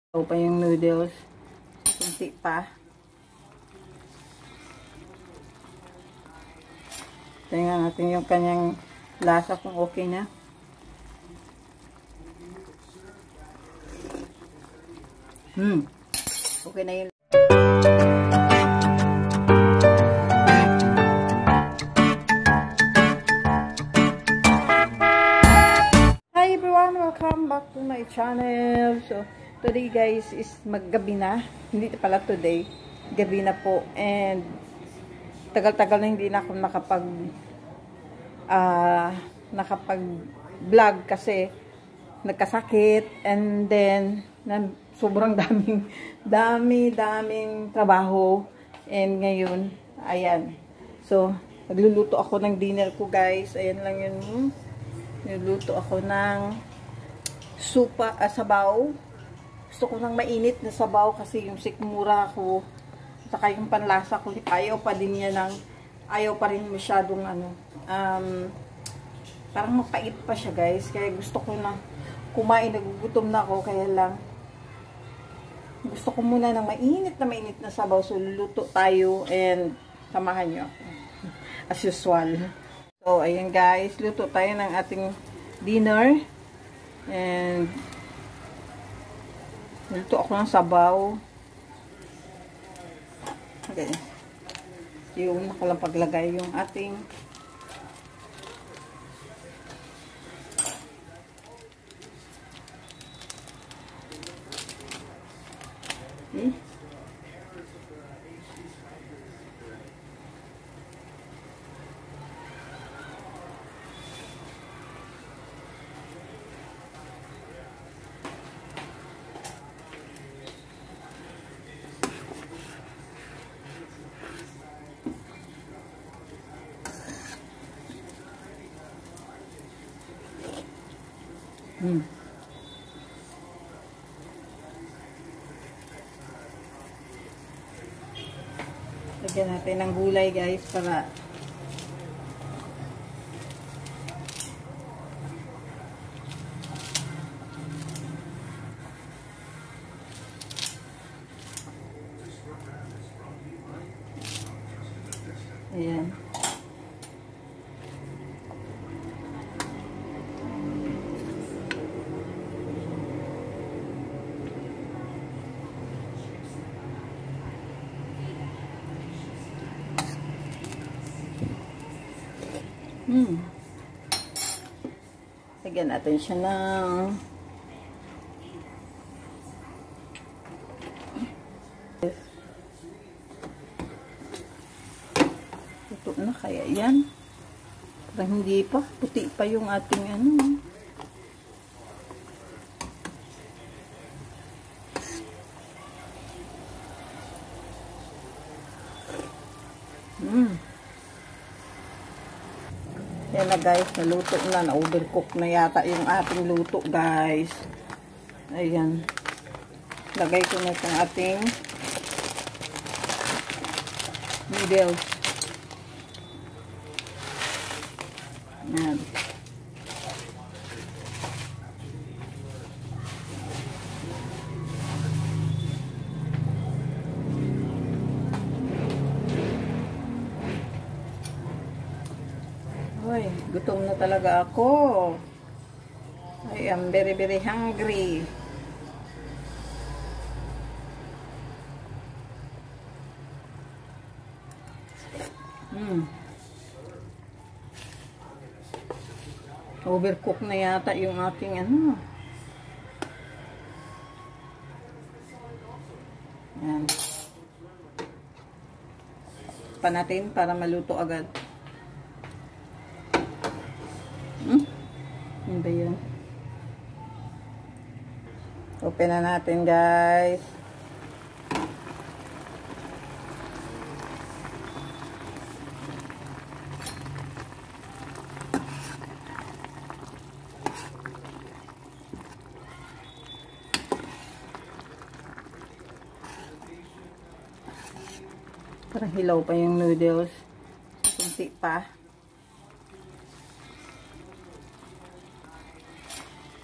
O pa yung noodles. Kunti pa. Tingnan natin yung kanyang lasa kung okay na. Okay na yun. Hi everyone! Welcome back to my channel. So, today guys is maggabi na. Hindi pala today. Gabi na po. And tagal-tagal na hindi na ako nakapag-vlog kasi nagkasakit. And then, sobrang daming trabaho. And ngayon, ayan. So, nagluluto ako ng dinner ko guys. Ayan lang yun. Niluluto ako ng sabaw. Gusto ko ng mainit na sabaw kasi yung sikmura ko saka yung panlasa ko ayaw pa rin masyadong parang mapait pa siya guys, kaya gusto ko na kumain, nagugutom na ako, kaya lang gusto ko muna ng mainit na sabaw. So luluto tayo and samahan nyo ako as usual. So ayan guys, luto tayo ng ating dinner and luto ako ng sabaw. Okay. Yung nakalampaglagay yung ating lagyan natin ng gulay guys para ayan. Lagyan natin siya ng ito na kaya yan. Parang hindi pa. Puti pa yung ating Yan na guys, naluto na, na-overcook na yata yung ating luto guys. Ayan. Lagay ko na itong ating noodles. Ayan. Uy, gutom na talaga ako. I am very hungry. Overcook na yata yung ating Yan. Pa natin para maluto agad. Ano ba yun? Open na natin guys. Parang hilaw pa yung noodles. Kunti pa.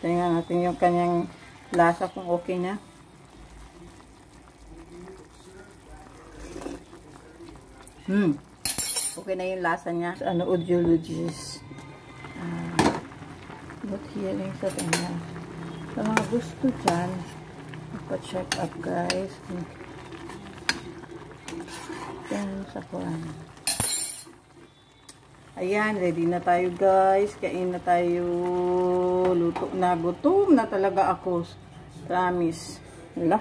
Tingnan natin yung kanyang lasa kung okay na. Okay na yung lasa niya. Ano, audiologist. But healing sa kanya. Sa mga gusto dyan, magpa-check up guys. Yan sa kuwan. Ayan, ready na tayo guys. Kain na tayo. Luto na. Gutom na talaga ako. Promise. Wala.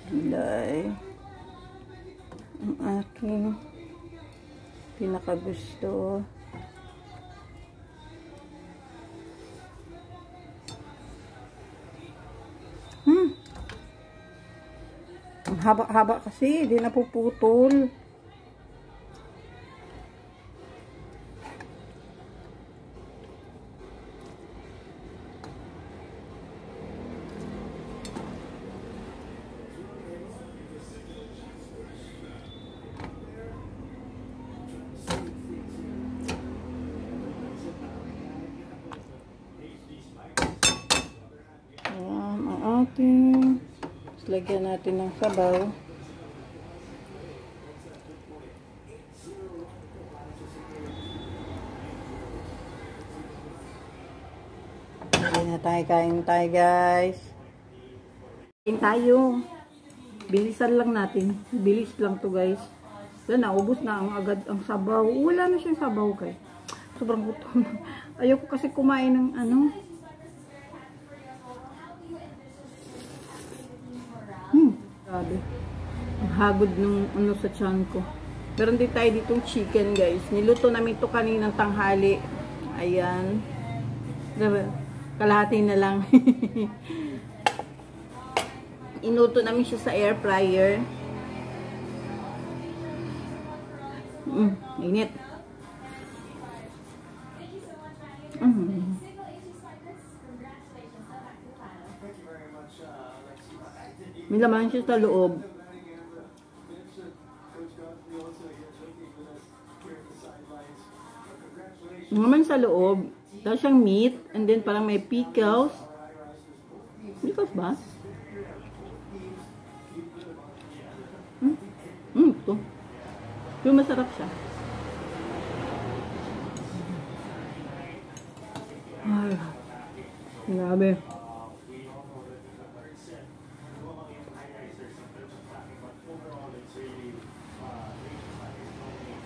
Gulay. Ang aking pinakagusto. Ang haba-haba kasi, hindi napuputol. Ang ating lagyan natin ng sabaw. Hindi na tayo, kain tayo guys. Kain tayo. Bilisan lang natin. Bilis lang to guys. Wala na, ubos na ang agad ang sabaw. Wala na siyang sabaw guys. Sobrang gutom. Ayoko kasi kumain ng ano. Grabe. Ang hagod ng ano sa tiyan ko. Meron din tayo ditong chicken guys. Niluto namin ito kaninang tanghali. Ayan. Kalahati na lang. Inuto namin siya sa air fryer. Init. May laman siya sa loob. Naman sa loob. Tapos siyang meat. And then parang may pickles. Pickles ba? Ito. Pero masarap siya. Ay. Grabe.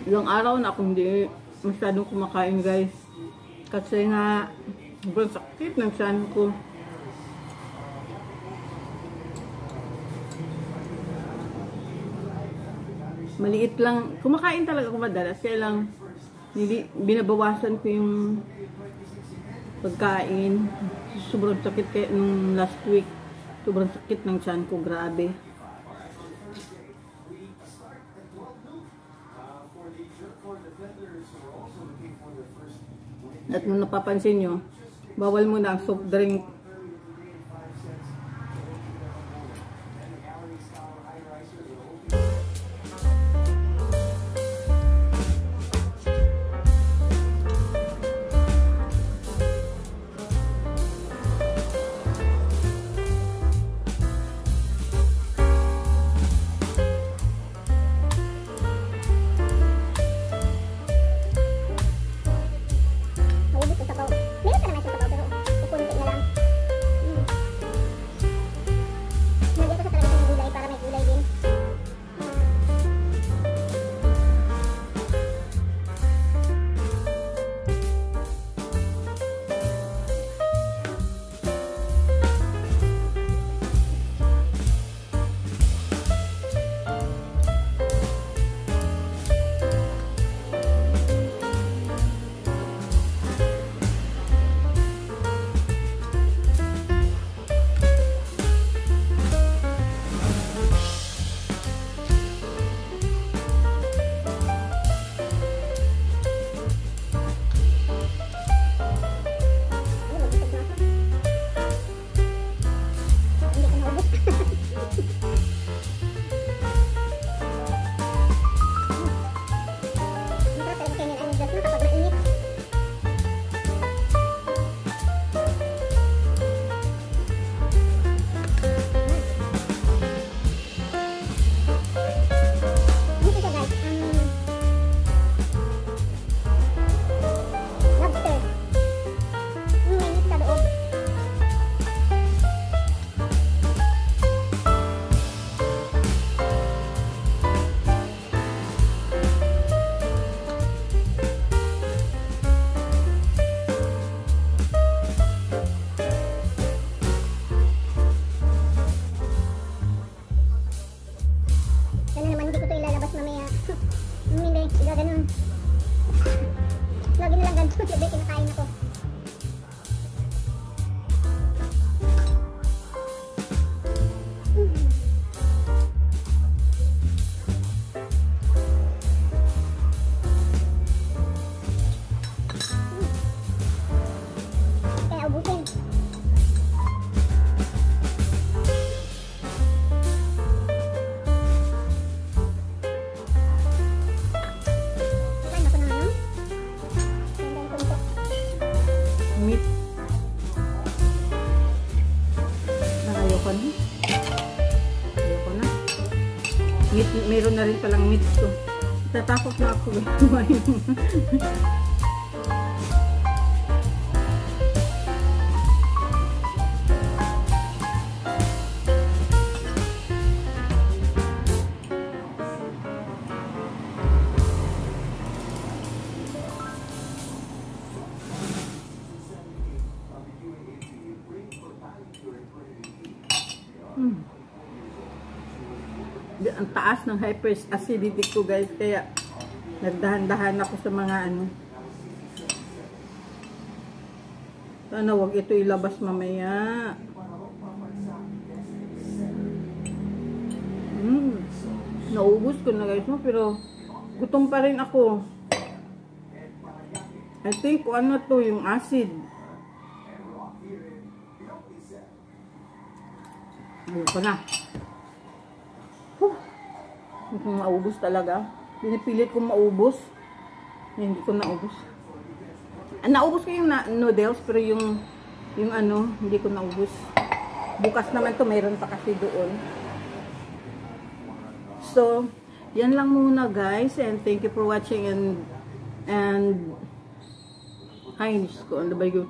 Ilang araw na akong hindi masyadong kumakain guys. Kasi nga, sobrang sakit ng tiyan ko. Maliit lang. Kumakain talaga ako madalas. Kaya lang, binabawasan ko yung pagkain. Sobrang sakit kaya nung last week. Sobrang sakit ng tiyan ko. Grabe. At kung napapansin nyo, bawal muna ang soft drink. Meron pa naman siya sabaw pero kukunti na lang. Meat, meron na rin palang meat to. Tatakot na ako kumain. Ang taas ng hyperacidity ko guys, kaya nagdahan-dahan ako sa mga ano. Sana wag ito ilabas mamaya. Naubos ko na guys, no? Pero gutom pa rin ako. I think ano to, yung acid. Ayoko na. Hindi ko maubos talaga. Pinipilit kong maubos. Hindi ko naubos. Naubos ko yung noodles, pero yung ano, hindi ko naubos. Bukas naman to, mayroon pa kasi doon. So, yan lang muna guys. And thank you for watching. And ay, Diyos ko, ano ba yun?